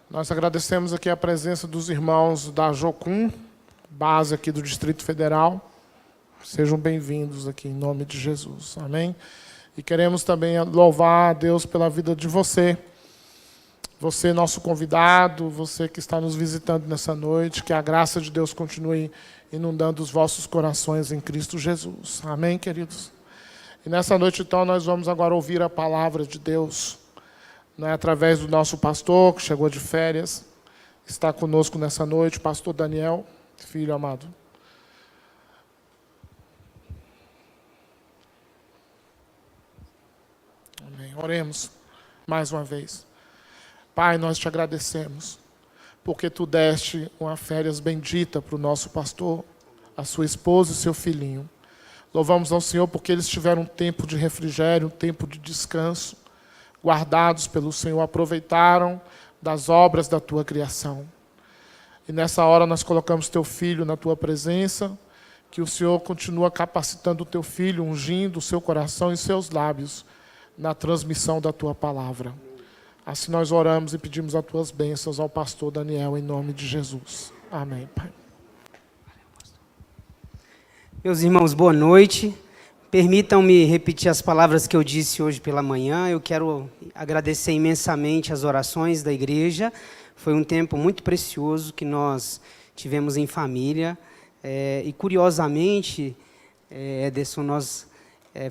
Nós agradecemos aqui a presença dos irmãos da Jocum, base aqui do Distrito Federal. Sejam bem-vindos aqui em nome de Jesus. Amém? E queremos também louvar a Deus pela vida de você. Você, nosso convidado, você que está nos visitando nessa noite, que a graça de Deus continue inundando os vossos corações em Cristo Jesus. Amém, queridos? E nessa noite, então, nós vamos agora ouvir a palavra de Deus, né, através do nosso pastor, que chegou de férias, está conosco nessa noite, pastor Daniel, filho amado. Amém. Oremos mais uma vez. Pai, nós te agradecemos, porque tu deste uma férias bendita para o nosso pastor, a sua esposa e seu filhinho. Louvamos ao Senhor porque eles tiveram um tempo de refrigério, um tempo de descanso, guardados pelo Senhor, aproveitaram das obras da tua criação. E nessa hora nós colocamos teu filho na tua presença, que o Senhor continua capacitando o teu filho, ungindo o seu coração e seus lábios na transmissão da tua palavra. Assim nós oramos e pedimos as tuas bênçãos ao pastor Daniel, em nome de Jesus. Amém, Pai. Meus irmãos, boa noite. Permitam-me repetir as palavras que eu disse hoje pela manhã. Eu quero agradecer imensamente as orações da igreja. Foi um tempo muito precioso que nós tivemos em família. E curiosamente, Ederson, nós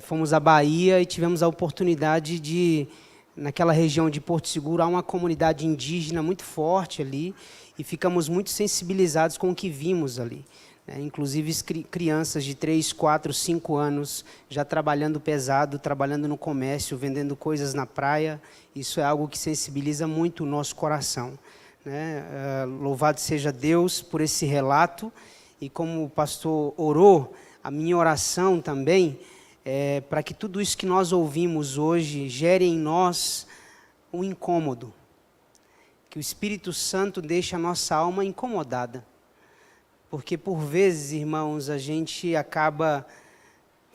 fomos à Bahia e tivemos a oportunidade de, naquela região de Porto Seguro, há uma comunidade indígena muito forte ali, e ficamos muito sensibilizados com o que vimos ali. Inclusive crianças de 3, 4, 5 anos já trabalhando pesado, trabalhando no comércio, vendendo coisas na praia. Isso é algo que sensibiliza muito o nosso coração. Louvado seja Deus por esse relato. E como o pastor orou, a minha oração também é para que tudo isso que nós ouvimos hoje gere em nós um incômodo. Que o Espírito Santo deixe a nossa alma incomodada. Porque, por vezes, irmãos, a gente acaba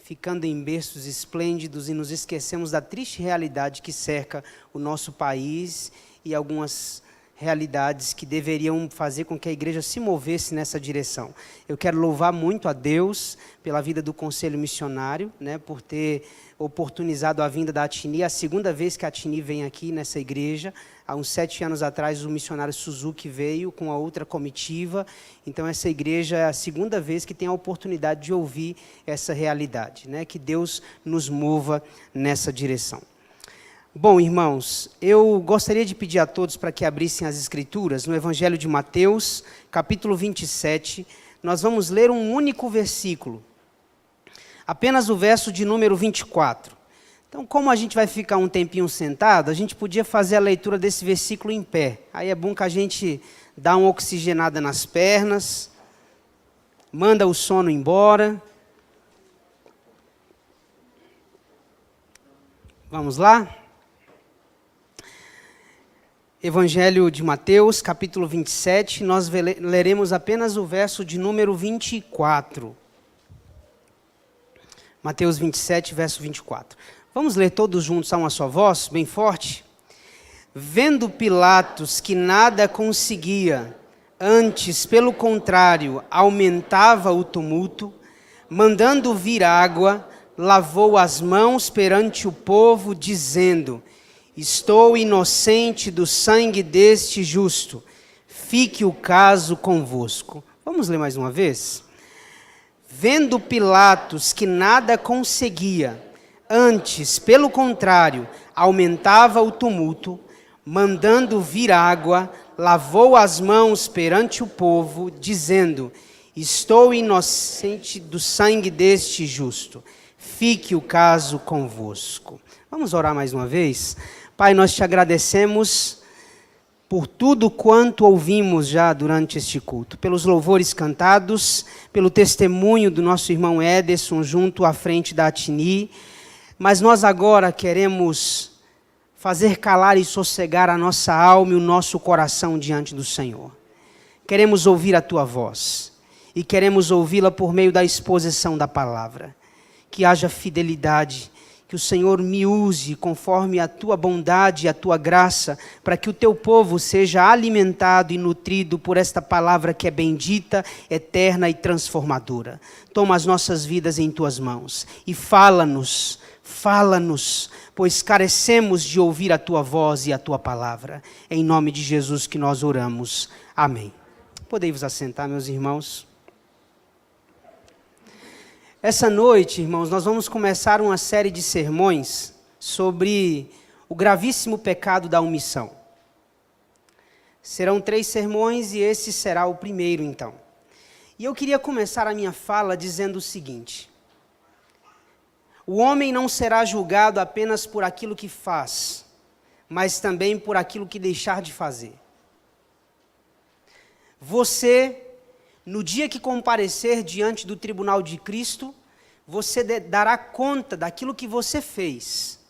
ficando em berços esplêndidos e nos esquecemos da triste realidade que cerca o nosso país e algumas realidades que deveriam fazer com que a igreja se movesse nessa direção. Eu quero louvar muito a Deus pela vida do Conselho Missionário, por ter oportunizado a vinda da Atini. É a segunda vez que a Atini vem aqui nessa igreja. Há uns 7 anos atrás, o missionário Suzuki veio com a outra comitiva. Então, essa igreja é a segunda vez que tem a oportunidade de ouvir essa realidade. Que Deus nos mova nessa direção. Bom, irmãos, eu gostaria de pedir a todos para que abrissem as Escrituras no Evangelho de Mateus, capítulo 27. Nós vamos ler um único versículo, apenas o verso de número 24. Então, como a gente vai ficar um tempinho sentado, a gente podia fazer a leitura desse versículo em pé. Aí é bom que a gente dá uma oxigenada nas pernas, manda o sono embora. Vamos lá? Evangelho de Mateus, capítulo 27, nós leremos apenas o verso de número 24. Mateus 27, verso 24. Vamos ler todos juntos a uma só voz, bem forte? Vendo Pilatos que nada conseguia, antes, pelo contrário, aumentava o tumulto, mandando vir água, lavou as mãos perante o povo, dizendo: estou inocente do sangue deste justo, fique o caso convosco. Vamos ler mais uma vez? Vendo Pilatos que nada conseguia, antes, pelo contrário, aumentava o tumulto, mandando vir água, lavou as mãos perante o povo, dizendo: estou inocente do sangue deste justo, fique o caso convosco. Vamos orar mais uma vez? Pai, nós te agradecemos por tudo quanto ouvimos já durante este culto, pelos louvores cantados, pelo testemunho do nosso irmão Ederson junto à frente da Atini, mas nós agora queremos fazer calar e sossegar a nossa alma e o nosso coração diante do Senhor. Queremos ouvir a tua voz e queremos ouvi-la por meio da exposição da palavra. Que haja fidelidade, que o Senhor me use conforme a tua bondade e a tua graça, para que o teu povo seja alimentado e nutrido por esta palavra que é bendita, eterna e transformadora. Toma as nossas vidas em tuas mãos e fala-nos, pois carecemos de ouvir a tua voz e a tua palavra. É em nome de Jesus que nós oramos. Amém. Podem vos assentar, meus irmãos. Essa noite, irmãos, nós vamos começar uma série de sermões sobre o gravíssimo pecado da omissão. Serão 3 sermões e esse será o primeiro, então. E eu queria começar a minha fala dizendo o seguinte: o homem não será julgado apenas por aquilo que faz, mas também por aquilo que deixar de fazer. Você, no dia que comparecer diante do tribunal de Cristo, você dará conta daquilo que você fez,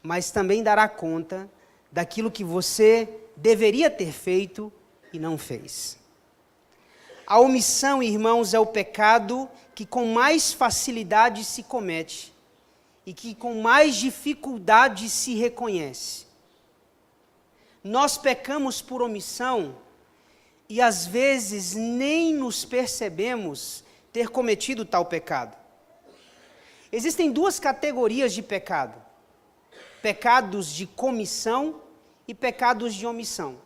mas também dará conta daquilo que você deveria ter feito e não fez. A omissão, irmãos, é o pecado que com mais facilidade se comete e que com mais dificuldade se reconhece. Nós pecamos por omissão e às vezes nem nos percebemos ter cometido tal pecado. Existem 2 categorias de pecado: pecados de comissão e pecados de omissão.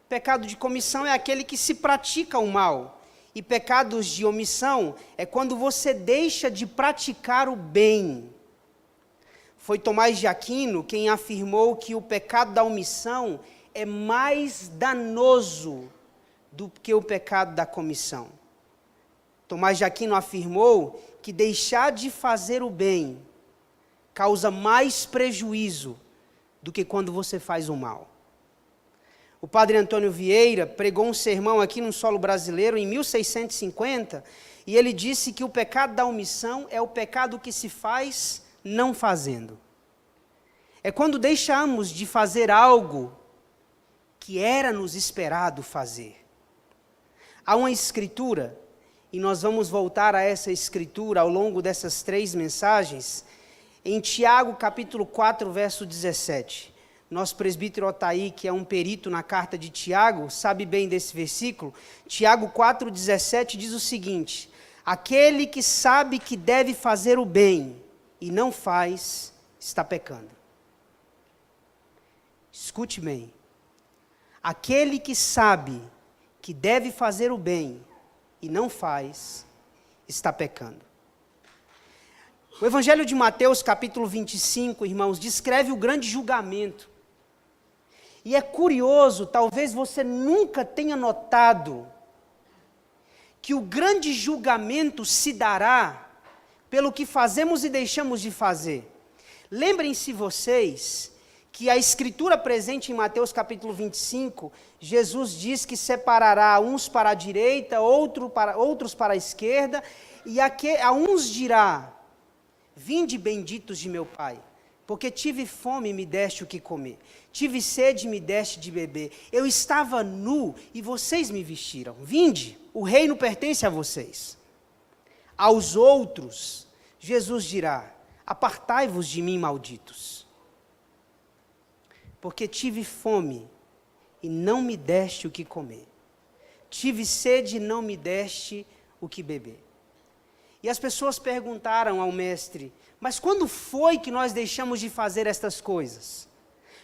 Pecado de comissão é aquele que se pratica o mal, e pecados de omissão é quando você deixa de praticar o bem. Foi Tomás de Aquino quem afirmou que o pecado da omissão é mais danoso do que o pecado da comissão. Tomás de Aquino afirmou que deixar de fazer o bem causa mais prejuízo do que quando você faz o mal. O padre Antônio Vieira pregou um sermão aqui no solo brasileiro em 1650, e ele disse que o pecado da omissão é o pecado que se faz não fazendo. É quando deixamos de fazer algo que era nos esperado fazer. Há uma escritura, e nós vamos voltar a essa escritura ao longo dessas 3 mensagens, em Tiago capítulo 4, verso 17. Nosso presbítero Otaí, que é um perito na carta de Tiago, sabe bem desse versículo. Tiago 4,17 diz o seguinte: aquele que sabe que deve fazer o bem e não faz, está pecando. Escute bem. Aquele que sabe que deve fazer o bem e não faz, está pecando. O Evangelho de Mateus, capítulo 25, irmãos, descreve o grande julgamento. E é curioso, talvez você nunca tenha notado, que o grande julgamento se dará pelo que fazemos e deixamos de fazer. Lembrem-se vocês que a escritura presente em Mateus capítulo 25, Jesus diz que separará uns para a direita, outros para a esquerda, e a uns dirá: vinde benditos de meu Pai, porque tive fome e me deste o que comer, tive sede e me deste de beber, eu estava nu e vocês me vestiram. Vinde, o reino pertence a vocês. Aos outros, Jesus dirá: apartai-vos de mim, malditos, porque tive fome e não me deste o que comer, tive sede e não me deste o que beber. E as pessoas perguntaram ao mestre: mas quando foi que nós deixamos de fazer estas coisas?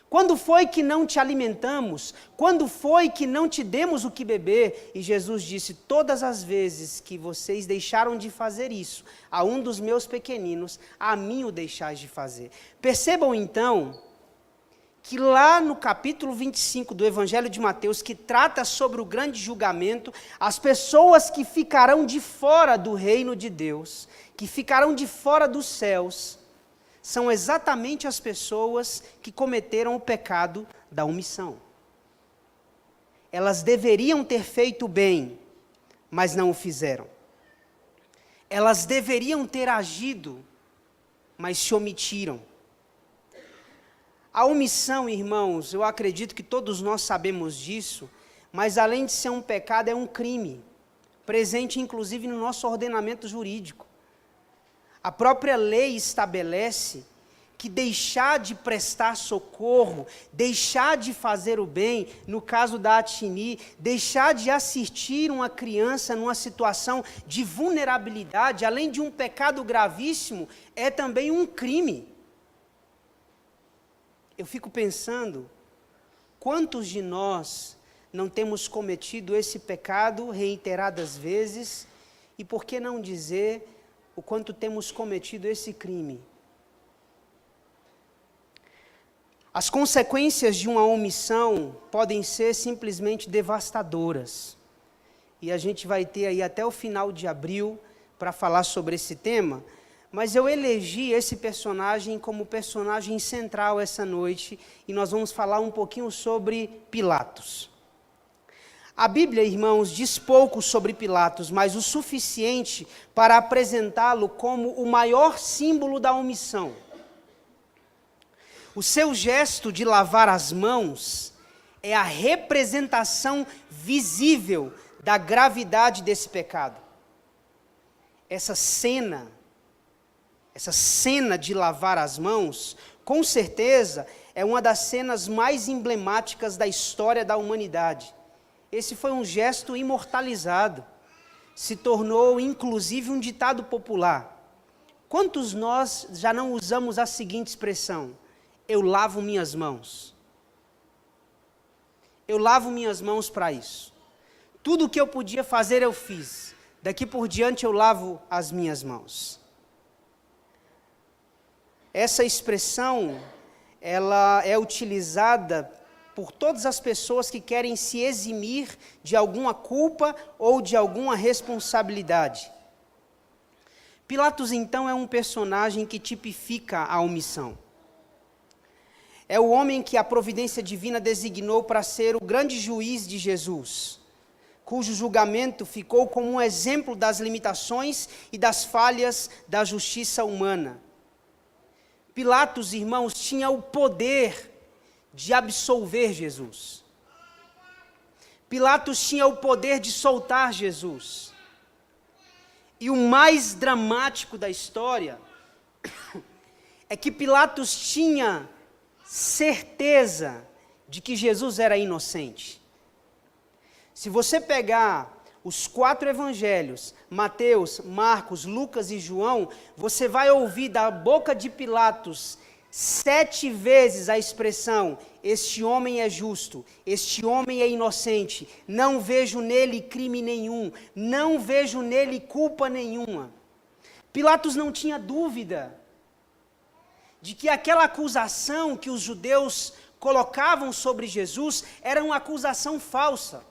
Quando foi que não te alimentamos? Quando foi que não te demos o que beber? E Jesus disse: todas as vezes que vocês deixaram de fazer isso a um dos meus pequeninos, a mim o deixais de fazer. Percebam então que lá no capítulo 25 do Evangelho de Mateus, que trata sobre o grande julgamento, as pessoas que ficarão de fora do reino de Deus, que ficarão de fora dos céus, são exatamente as pessoas que cometeram o pecado da omissão. Elas deveriam ter feito o bem, mas não o fizeram. Elas deveriam ter agido, mas se omitiram. A omissão, irmãos, eu acredito que todos nós sabemos disso, mas além de ser um pecado, é um crime, presente inclusive no nosso ordenamento jurídico. A própria lei estabelece que deixar de prestar socorro, deixar de fazer o bem, no caso da Atini, deixar de assistir uma criança numa situação de vulnerabilidade, além de um pecado gravíssimo, é também um crime. Eu fico pensando, quantos de nós não temos cometido esse pecado reiteradas vezes, e por que não dizer o quanto temos cometido esse crime? As consequências de uma omissão podem ser simplesmente devastadoras. E a gente vai ter aí até o final de abril para falar sobre esse tema, mas eu elegi esse personagem como personagem central essa noite, e nós vamos falar um pouquinho sobre Pilatos. A Bíblia, irmãos, diz pouco sobre Pilatos, mas o suficiente para apresentá-lo como o maior símbolo da omissão. O seu gesto de lavar as mãos é a representação visível da gravidade desse pecado. Essa cena de lavar as mãos, com certeza, é uma das cenas mais emblemáticas da história da humanidade. Esse foi um gesto imortalizado, se tornou inclusive um ditado popular. Quantos nós já não usamos a seguinte expressão: eu lavo minhas mãos? Eu lavo minhas mãos para isso. Tudo o que eu podia fazer eu fiz. Daqui por diante eu lavo as minhas mãos. Essa expressão, ela é utilizada por todas as pessoas que querem se eximir de alguma culpa ou de alguma responsabilidade. Pilatos, então, é um personagem que tipifica a omissão. É o homem que a providência divina designou para ser o grande juiz de Jesus, cujo julgamento ficou como um exemplo das limitações e das falhas da justiça humana. Pilatos, irmãos, tinha o poder de absolver Jesus. Pilatos tinha o poder de soltar Jesus. E o mais dramático da história é que Pilatos tinha certeza de que Jesus era inocente. Se você pegar os 4 evangelhos, Mateus, Marcos, Lucas e João, você vai ouvir da boca de Pilatos 7 vezes a expressão: este homem é justo, este homem é inocente, não vejo nele crime nenhum, não vejo nele culpa nenhuma. Pilatos não tinha dúvida de que aquela acusação que os judeus colocavam sobre Jesus era uma acusação falsa.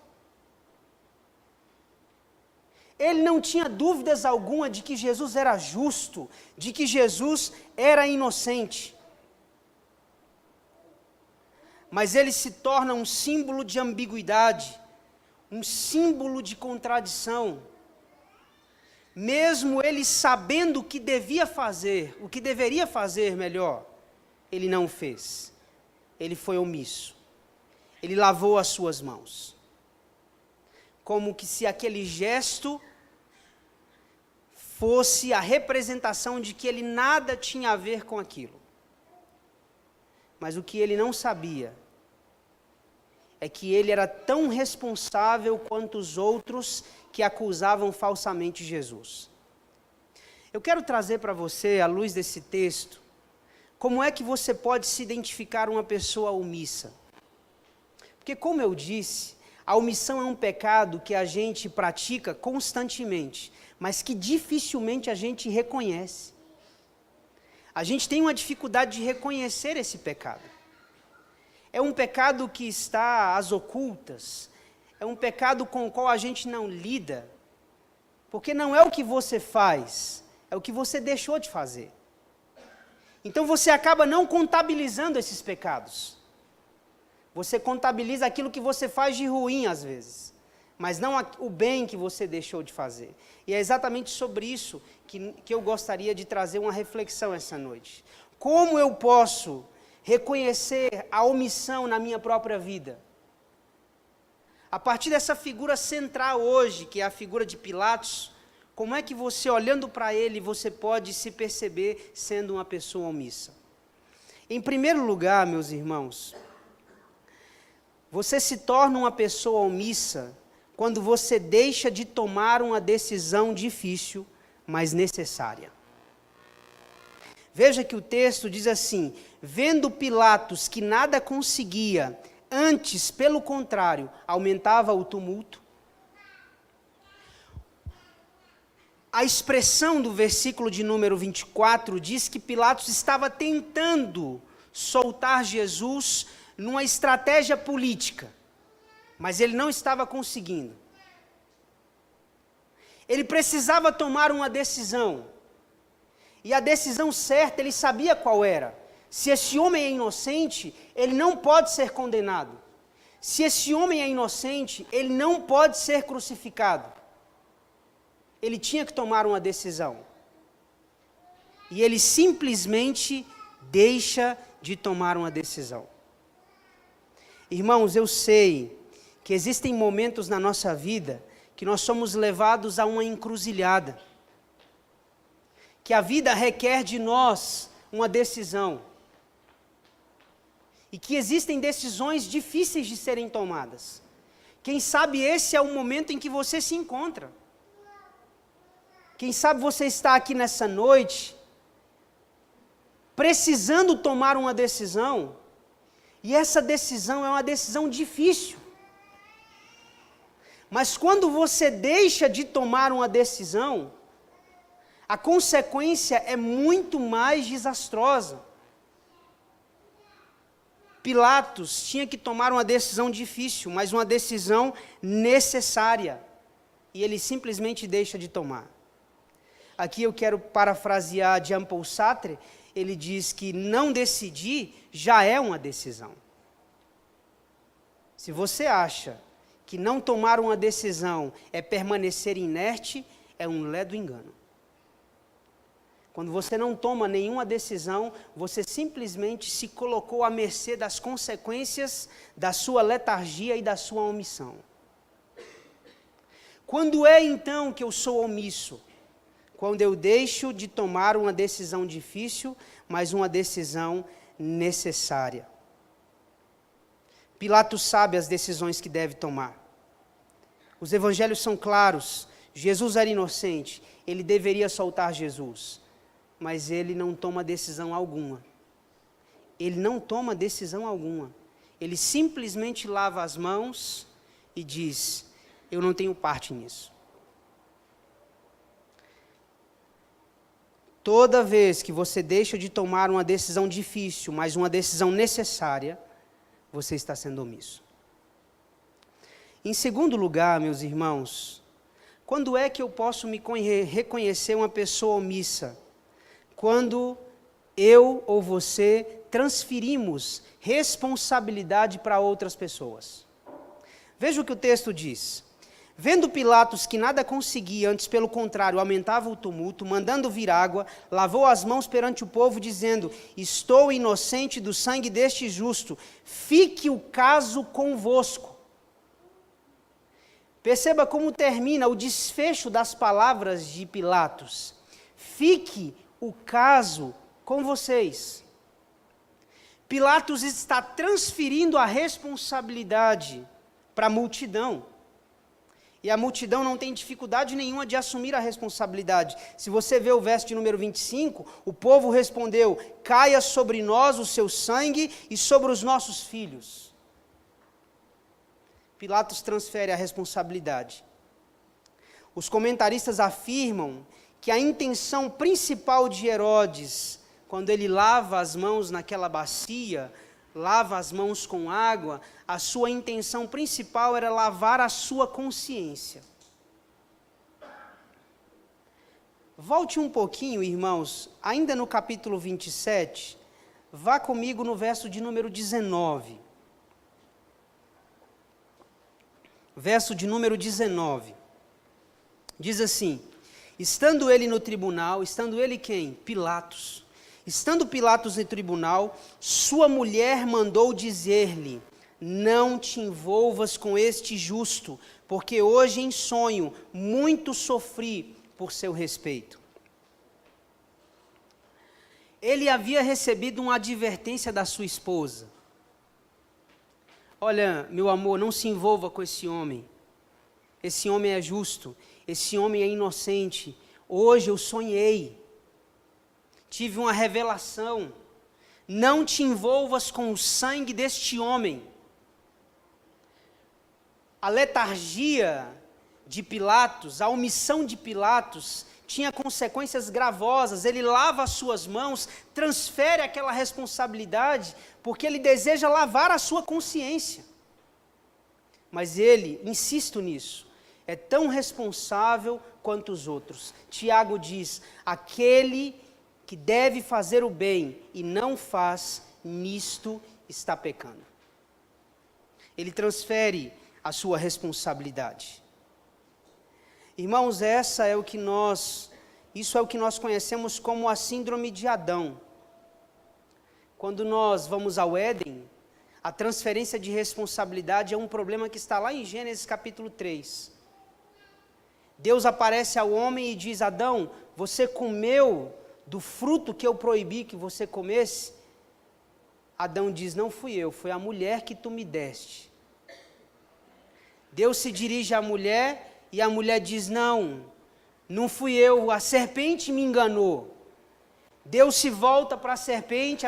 Ele não tinha dúvidas alguma de que Jesus era justo, de que Jesus era inocente. Mas ele se torna um símbolo de ambiguidade, um símbolo de contradição. Mesmo ele sabendo o que devia fazer, o que deveria fazer melhor, ele não fez. Ele foi omisso. Ele lavou as suas mãos. Como que se aquele gesto fosse a representação de que ele nada tinha a ver com aquilo. Mas o que ele não sabia é que ele era tão responsável quanto os outros que acusavam falsamente Jesus. Eu quero trazer para você, à luz desse texto, como é que você pode se identificar uma pessoa omissa. Porque, como eu disse, a omissão é um pecado que a gente pratica constantemente, mas que dificilmente a gente reconhece. A gente tem uma dificuldade de reconhecer esse pecado. É um pecado que está às ocultas, é um pecado com o qual a gente não lida, porque não é o que você faz, é o que você deixou de fazer. Então você acaba não contabilizando esses pecados. Você contabiliza aquilo que você faz de ruim às vezes, mas não o bem que você deixou de fazer. E é exatamente sobre isso que eu gostaria de trazer uma reflexão essa noite. Como eu posso reconhecer a omissão na minha própria vida? A partir dessa figura central hoje, que é a figura de Pilatos, como é que você, olhando para ele, você pode se perceber sendo uma pessoa omissa? Em primeiro lugar, meus irmãos, você se torna uma pessoa omissa quando você deixa de tomar uma decisão difícil, mas necessária. Veja que o texto diz assim: vendo Pilatos que nada conseguia, antes, pelo contrário, aumentava o tumulto. A expressão do versículo de número 24 diz que Pilatos estava tentando soltar Jesus numa estratégia política, mas ele não estava conseguindo. Ele precisava tomar uma decisão, e a decisão certa ele sabia qual era. Se esse homem é inocente, ele não pode ser condenado. Se esse homem é inocente, ele não pode ser crucificado. Ele tinha que tomar uma decisão. E ele simplesmente deixa de tomar uma decisão. Irmãos, eu sei que existem momentos na nossa vida que nós somos levados a uma encruzilhada. Que a vida requer de nós uma decisão. E que existem decisões difíceis de serem tomadas. Quem sabe esse é o momento em que você se encontra. Quem sabe você está aqui nessa noite, precisando tomar uma decisão, e essa decisão é uma decisão difícil. Mas quando você deixa de tomar uma decisão, a consequência é muito mais desastrosa. Pilatos tinha que tomar uma decisão difícil, mas uma decisão necessária. E ele simplesmente deixa de tomar. Aqui eu quero parafrasear Jean-Paul Sartre, ele diz que não decidir já é uma decisão. Se você acha que não tomar uma decisão é permanecer inerte, é um ledo engano. Quando você não toma nenhuma decisão, você simplesmente se colocou à mercê das consequências da sua letargia e da sua omissão. Quando é então que eu sou omisso? Quando eu deixo de tomar uma decisão difícil, mas uma decisão necessária. Pilatos sabe as decisões que deve tomar. Os evangelhos são claros. Jesus era inocente, ele deveria soltar Jesus, mas ele não toma decisão alguma. Ele não toma decisão alguma. Ele simplesmente lava as mãos e diz: eu não tenho parte nisso. Toda vez que você deixa de tomar uma decisão difícil, mas uma decisão necessária, você está sendo omisso. Em segundo lugar, meus irmãos, quando é que eu posso me reconhecer uma pessoa omissa? Quando eu ou você transferimos responsabilidade para outras pessoas. Veja o que o texto diz. Vendo Pilatos que nada conseguia, antes pelo contrário, aumentava o tumulto, mandando vir água, lavou as mãos perante o povo, dizendo: estou inocente do sangue deste justo, fique o caso convosco. Perceba como termina o desfecho das palavras de Pilatos. Fique o caso com vocês. Pilatos está transferindo a responsabilidade para a multidão. E a multidão não tem dificuldade nenhuma de assumir a responsabilidade. Se você vê o verso de número 25, o povo respondeu: caia sobre nós o seu sangue e sobre os nossos filhos. Pilatos transfere a responsabilidade. Os comentaristas afirmam que a intenção principal de Herodes, quando ele lava as mãos naquela bacia, lava as mãos com água, a sua intenção principal era lavar a sua consciência. Volte um pouquinho, irmãos, ainda no capítulo 27, vá comigo no verso de número 19. Verso de número 19. Diz assim: estando ele no tribunal, estando ele quem? Pilatos. Estando Pilatos no tribunal, sua mulher mandou dizer-lhe: não te envolvas com este justo, porque hoje em sonho muito sofri por seu respeito. ele havia recebido uma advertência da sua esposa. Olha, meu amor, não se envolva com esse homem. Esse homem é justo, esse homem é inocente. Hoje eu sonhei, tive uma revelação. Não te envolvas com o sangue deste homem. A letargia de Pilatos, a omissão de Pilatos, tinha consequências gravosas. Ele lava as suas mãos, transfere aquela responsabilidade, porque ele deseja lavar a sua consciência. Mas ele, insisto nisso, é tão responsável quanto os outros. Tiago diz: aquele que deve fazer o bem e não faz, nisto está pecando. Ele transfere a sua responsabilidade. Irmãos, isso é o que nós conhecemos como a síndrome de Adão. Quando nós vamos ao Éden, a transferência de responsabilidade é um problema que está lá em Gênesis capítulo 3. Deus aparece ao homem e diz: Adão, você comeu do fruto que eu proibi que você comesse? Adão diz: não fui eu, foi a mulher que tu me deste. Deus se dirige à mulher e a mulher diz: não fui eu, a serpente me enganou. Deus se volta para a serpente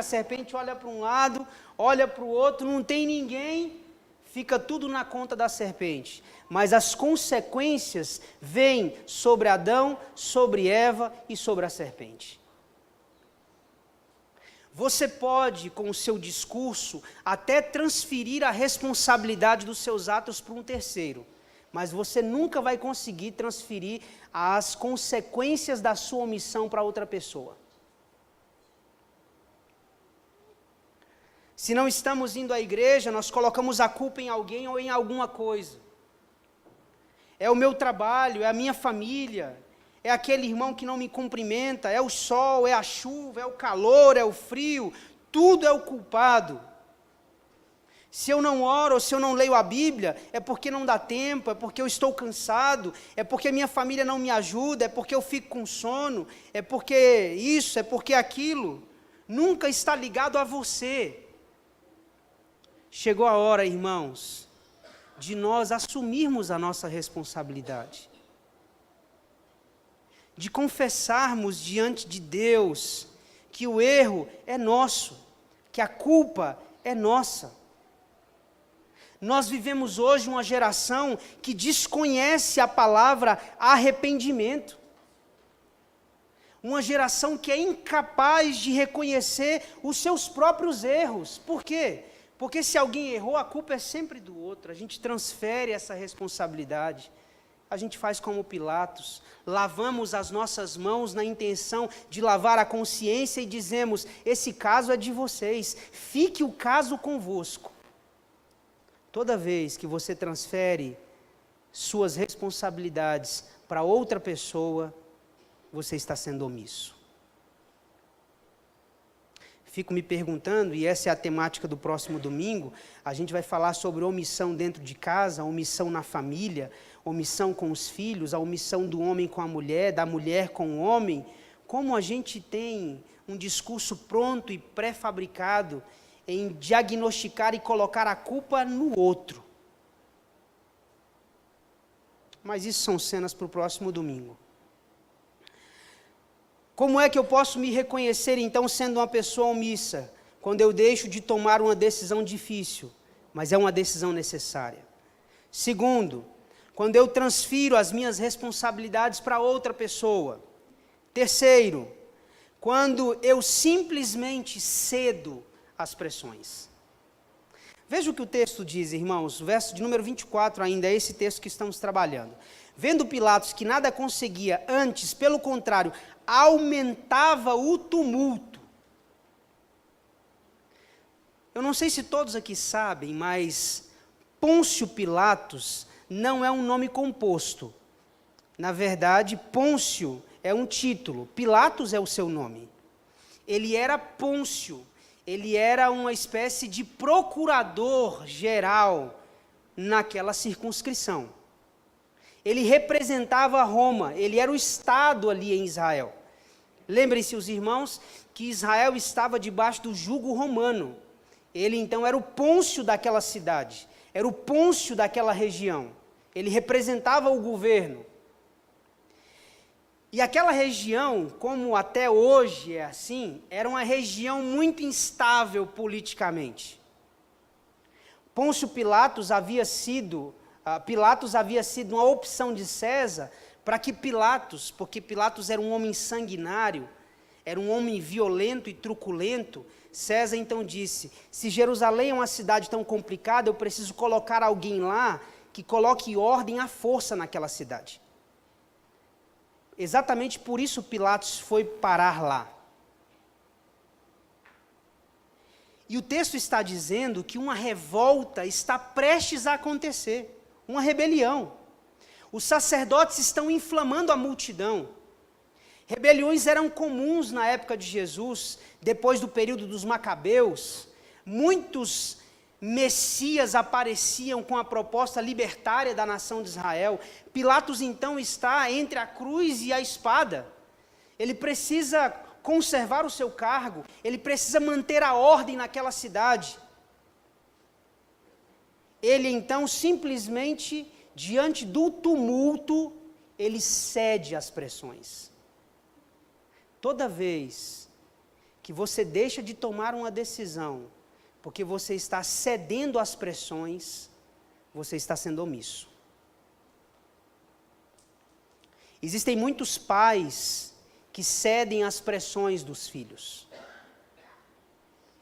olha para um lado, olha para o outro, não tem ninguém, fica tudo na conta da serpente. Mas as consequências vêm sobre Adão, sobre Eva e sobre a serpente. Você pode, com o seu discurso, até transferir a responsabilidade dos seus atos para um terceiro, mas você nunca vai conseguir transferir as consequências da sua omissão para outra pessoa. Se não estamos indo à igreja, nós colocamos a culpa em alguém ou em alguma coisa. É o meu trabalho, é a minha família, é aquele irmão que não me cumprimenta, é o sol, é a chuva, é o calor, é o frio, tudo é o culpado. Se eu não oro, ou se eu não leio a Bíblia, é porque não dá tempo, é porque eu estou cansado, é porque minha família não me ajuda, é porque eu fico com sono, é porque isso, é porque aquilo. Nunca está ligado a você. Chegou a hora, irmãos, de nós assumirmos a nossa responsabilidade. De confessarmos diante de Deus que o erro é nosso, que a culpa é nossa. Nós vivemos hoje uma geração que desconhece a palavra arrependimento. Uma geração que é incapaz de reconhecer os seus próprios erros. Por quê? Porque se alguém errou, a culpa é sempre do outro. A gente transfere essa responsabilidade. A gente faz como Pilatos. Lavamos as nossas mãos na intenção de lavar a consciência e dizemos: esse caso é de vocês, fique o caso convosco. Toda vez que você transfere suas responsabilidades para outra pessoa, você está sendo omisso. Fico me perguntando, e essa é a temática do próximo domingo, a gente vai falar sobre omissão dentro de casa, omissão na família, omissão com os filhos, a omissão do homem com a mulher, da mulher com o homem. Como a gente tem um discurso pronto e pré-fabricado em diagnosticar e colocar a culpa no outro. Mas isso são cenas para o próximo domingo. Como é que eu posso me reconhecer, então, sendo uma pessoa omissa, quando eu deixo de tomar uma decisão difícil, mas é uma decisão necessária? Segundo, quando eu transfiro as minhas responsabilidades para outra pessoa. Terceiro, quando eu simplesmente cedo às pressões. Veja o que o texto diz, irmãos, o verso de número 24 ainda é esse texto que estamos trabalhando. Vendo Pilatos que nada conseguia, antes, pelo contrário, aumentava o tumulto. Eu não sei se todos aqui sabem, mas Pôncio Pilatos não é um nome composto. Na verdade, Pôncio é um título, Pilatos é o seu nome. Ele era Pôncio, ele era uma espécie de procurador geral naquela circunscrição. Ele representava Roma, ele era o Estado ali em Israel. Lembrem-se, os irmãos, que Israel estava debaixo do jugo romano. Ele então era o Pôncio daquela cidade, era o Pôncio daquela região. Ele representava o governo. E aquela região, como até hoje é assim, era uma região muito instável politicamente. Pôncio Pilatos havia sido uma opção de César para que Pilatos, porque Pilatos era um homem sanguinário, era um homem violento e truculento, César então disse, se Jerusalém é uma cidade tão complicada, eu preciso colocar alguém lá que coloque ordem à força naquela cidade. Exatamente por isso Pilatos foi parar lá. E o texto está dizendo que uma revolta está prestes a acontecer, uma rebelião. Os sacerdotes estão inflamando a multidão. Rebeliões eram comuns na época de Jesus, depois do período dos Macabeus. Muitos messias apareciam com a proposta libertária da nação de Israel. Pilatos então está entre a cruz e a espada. Ele precisa conservar o seu cargo, ele precisa manter a ordem naquela cidade. Ele então simplesmente, diante do tumulto, ele cede às pressões. Toda vez que você deixa de tomar uma decisão, porque você está cedendo às pressões, você está sendo omisso. Existem muitos pais que cedem às pressões dos filhos.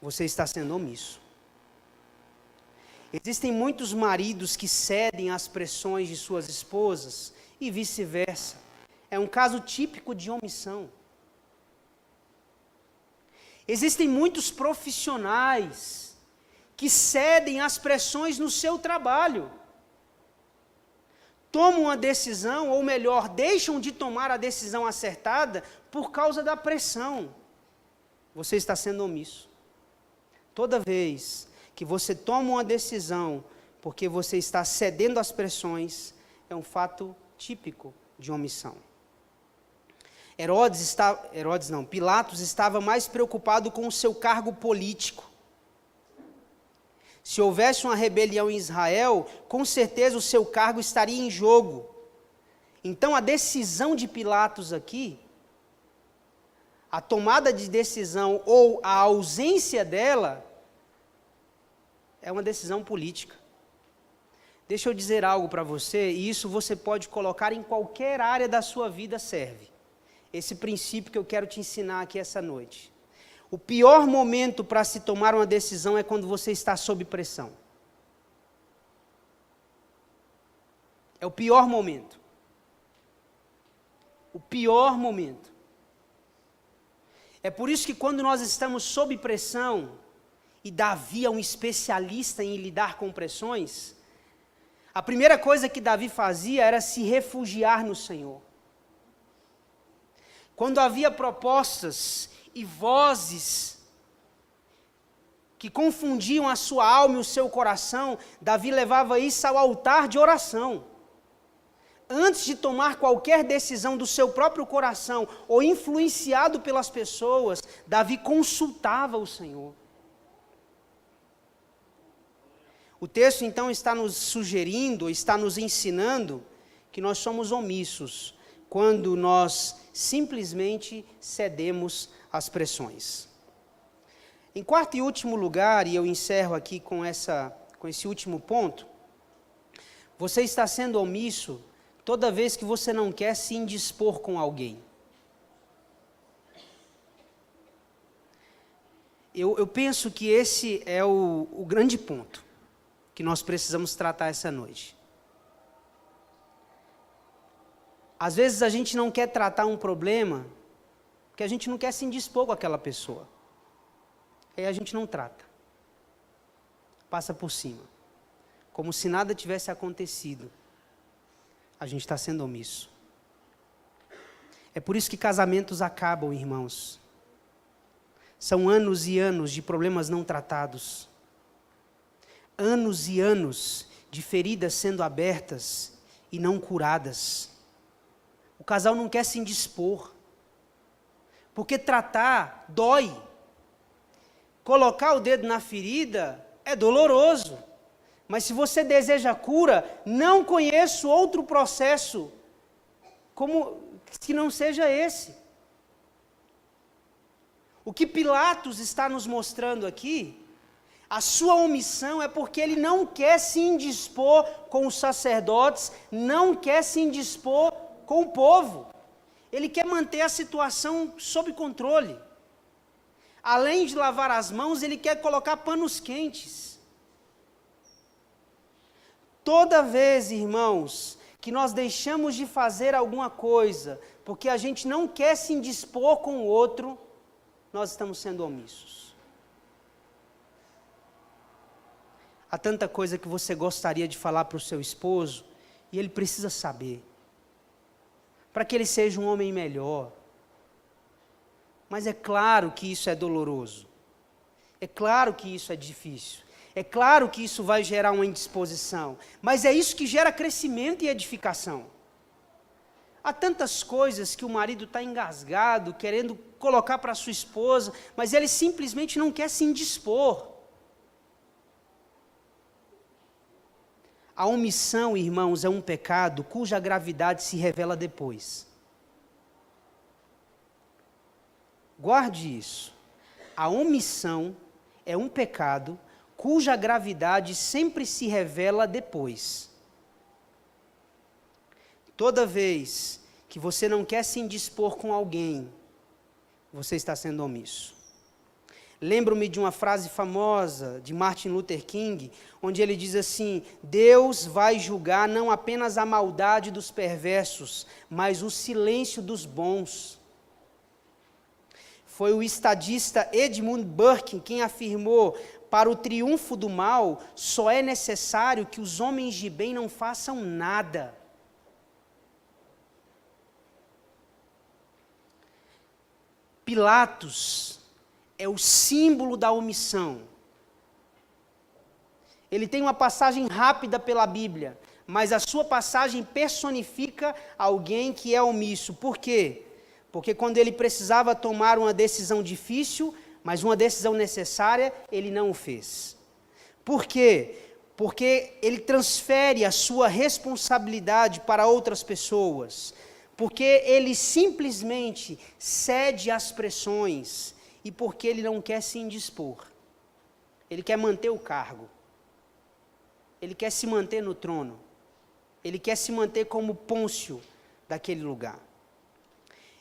Você está sendo omisso. Existem muitos maridos que cedem às pressões de suas esposas e vice-versa. É um caso típico de omissão. Existem muitos profissionais que cedem às pressões no seu trabalho. Tomam uma decisão, ou melhor, deixam de tomar a decisão acertada por causa da pressão. Você está sendo omisso. Toda vez que você toma uma decisão porque você está cedendo às pressões, é um fato típico de omissão. Pilatos estava mais preocupado com o seu cargo político. Se houvesse uma rebelião em Israel, com certeza o seu cargo estaria em jogo. Então a decisão de Pilatos aqui, a tomada de decisão ou a ausência dela, é uma decisão política. Deixa eu dizer algo para você, e isso você pode colocar em qualquer área da sua vida, serve. Esse princípio que eu quero te ensinar aqui essa noite. O pior momento para se tomar uma decisão é quando você está sob pressão. É o pior momento. O pior momento. É por isso que quando nós estamos sob pressão, e Davi é um especialista em lidar com pressões, a primeira coisa que Davi fazia era se refugiar no Senhor. Quando havia propostas e vozes que confundiam a sua alma e o seu coração, Davi levava isso ao altar de oração. Antes de tomar qualquer decisão do seu próprio coração, ou influenciado pelas pessoas, Davi consultava o Senhor. O texto então está nos sugerindo, está nos ensinando que nós somos omissos quando nós simplesmente cedemos às pressões. Em quarto e último lugar, e eu encerro aqui com esse último ponto, você está sendo omisso toda vez que você não quer se indispor com alguém. Eu penso que esse é o grande ponto que nós precisamos tratar essa noite. Às vezes a gente não quer tratar um problema porque a gente não quer se indispor com aquela pessoa. Aí a gente não trata. Passa por cima. Como se nada tivesse acontecido. A gente está sendo omisso. É por isso que casamentos acabam, irmãos. São anos e anos de problemas não tratados. Anos e anos de feridas sendo abertas e não curadas. O casal não quer se indispor. Porque tratar dói. Colocar o dedo na ferida é doloroso. Mas se você deseja cura, não conheço outro processo que não seja esse. O que Pilatos está nos mostrando aqui, a sua omissão é porque ele não quer se indispor com os sacerdotes, não quer se indispor com o povo. Ele quer manter a situação sob controle. Além de lavar as mãos, ele quer colocar panos quentes. Toda vez, irmãos, que nós deixamos de fazer alguma coisa, porque a gente não quer se indispor com o outro, nós estamos sendo omissos. Há tanta coisa que você gostaria de falar para o seu esposo, e ele precisa saber, para que ele seja um homem melhor. Mas é claro que isso é doloroso, é claro que isso é difícil, é claro que isso vai gerar uma indisposição, mas é isso que gera crescimento e edificação. Há tantas coisas que o marido está engasgado, querendo colocar para a sua esposa, mas ele simplesmente não quer se indispor. A omissão, irmãos, é um pecado cuja gravidade se revela depois. Guarde isso. A omissão é um pecado cuja gravidade sempre se revela depois. Toda vez que você não quer se indispor com alguém, você está sendo omisso. Lembro-me de uma frase famosa de Martin Luther King, onde ele diz assim: Deus vai julgar não apenas a maldade dos perversos, mas o silêncio dos bons. Foi o estadista Edmund Burke quem afirmou: para o triunfo do mal, só é necessário que os homens de bem não façam nada. Pilatos é o símbolo da omissão. Ele tem uma passagem rápida pela Bíblia, mas a sua passagem personifica alguém que é omisso. Por quê? Porque quando ele precisava tomar uma decisão difícil, mas uma decisão necessária, ele não o fez. Por quê? Porque ele transfere a sua responsabilidade para outras pessoas. Porque ele simplesmente cede às pressões e porque ele não quer se indispor. Ele quer manter o cargo. Ele quer se manter no trono. Ele quer se manter como Pôncio daquele lugar.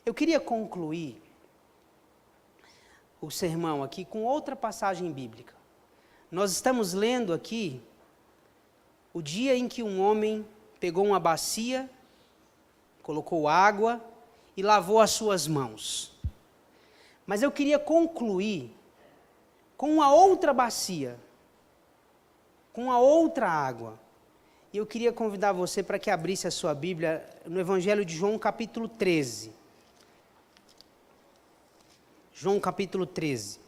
Eu queria concluir o sermão aqui com outra passagem bíblica. Nós estamos lendo aqui o dia em que um homem pegou uma bacia, colocou água e lavou as suas mãos. Mas eu queria concluir com uma outra bacia, com uma outra água. E eu queria convidar você para que abrisse a sua Bíblia no Evangelho de João, capítulo 13. João, capítulo 13,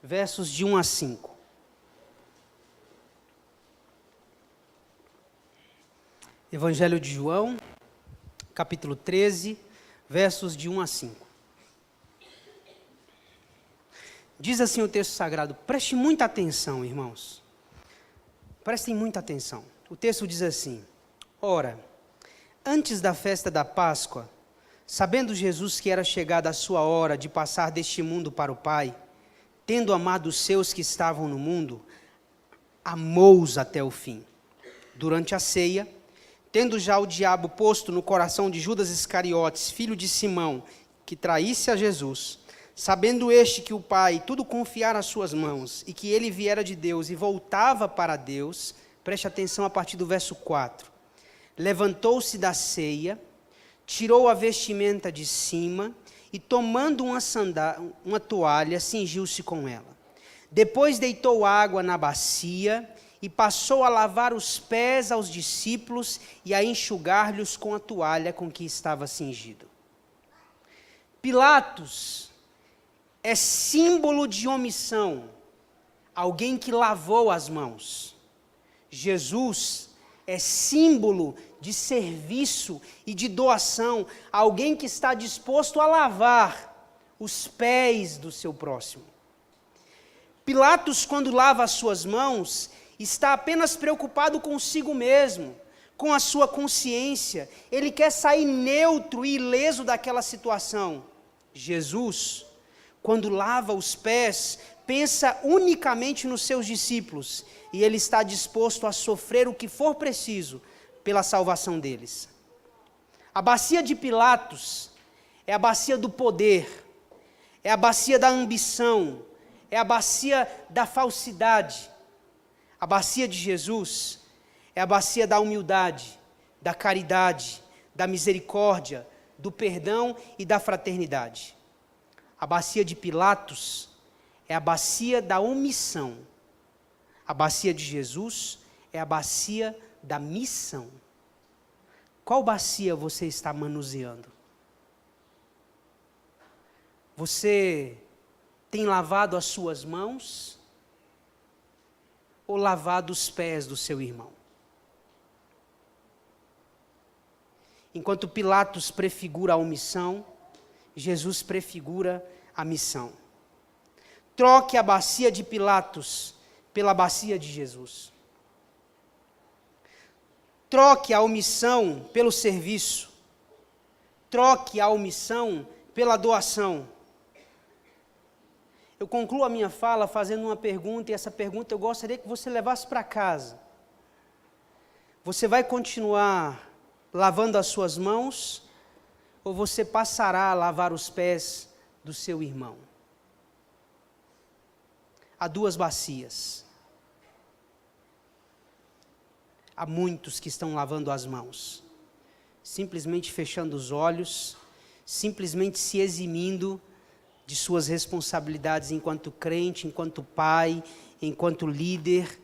versos de 1 a 5. Evangelho de João, capítulo 13, versos de 1 a 5. Diz assim o texto sagrado, preste muita atenção, irmãos. Prestem muita atenção. O texto diz assim: Ora, antes da festa da Páscoa, sabendo Jesus que era chegada a sua hora de passar deste mundo para o Pai, tendo amado os seus que estavam no mundo, amou-os até o fim. Durante a ceia, tendo já o diabo posto no coração de Judas Iscariotes, filho de Simão, que traísse a Jesus, sabendo este que o Pai tudo confiara às suas mãos, e que ele viera de Deus e voltava para Deus, preste atenção a partir do verso 4, levantou-se da ceia, tirou a vestimenta de cima, e tomando uma toalha, cingiu-se com ela. Depois deitou água na bacia, e passou a lavar os pés aos discípulos, e a enxugar-lhes com a toalha com que estava cingido. Pilatos é símbolo de omissão, alguém que lavou as mãos. Jesus é símbolo de serviço e de doação. Alguém que está disposto a lavar os pés do seu próximo. Pilatos, quando lava as suas mãos, está apenas preocupado consigo mesmo, com a sua consciência. Ele quer sair neutro e ileso daquela situação. Jesus, quando lava os pés, pensa unicamente nos seus discípulos, e ele está disposto a sofrer o que for preciso pela salvação deles. A bacia de Pilatos é a bacia do poder, é a bacia da ambição, é a bacia da falsidade. A bacia de Jesus é a bacia da humildade, da caridade, da misericórdia, do perdão e da fraternidade. A bacia de Pilatos é a bacia da omissão. A bacia de Jesus é a bacia da missão. Qual bacia você está manuseando? Você tem lavado as suas mãos ou lavado os pés do seu irmão? Enquanto Pilatos prefigura a omissão, Jesus prefigura a missão. Troque a bacia de Pilatos pela bacia de Jesus. Troque a omissão pelo serviço. Troque a omissão pela doação. Eu concluo a minha fala fazendo uma pergunta, e essa pergunta eu gostaria que você levasse para casa. Você vai continuar lavando as suas mãos, ou você passará a lavar os pés do seu irmão? Há duas bacias. Há muitos que estão lavando as mãos, simplesmente fechando os olhos, simplesmente se eximindo de suas responsabilidades enquanto crente, enquanto pai, enquanto líder,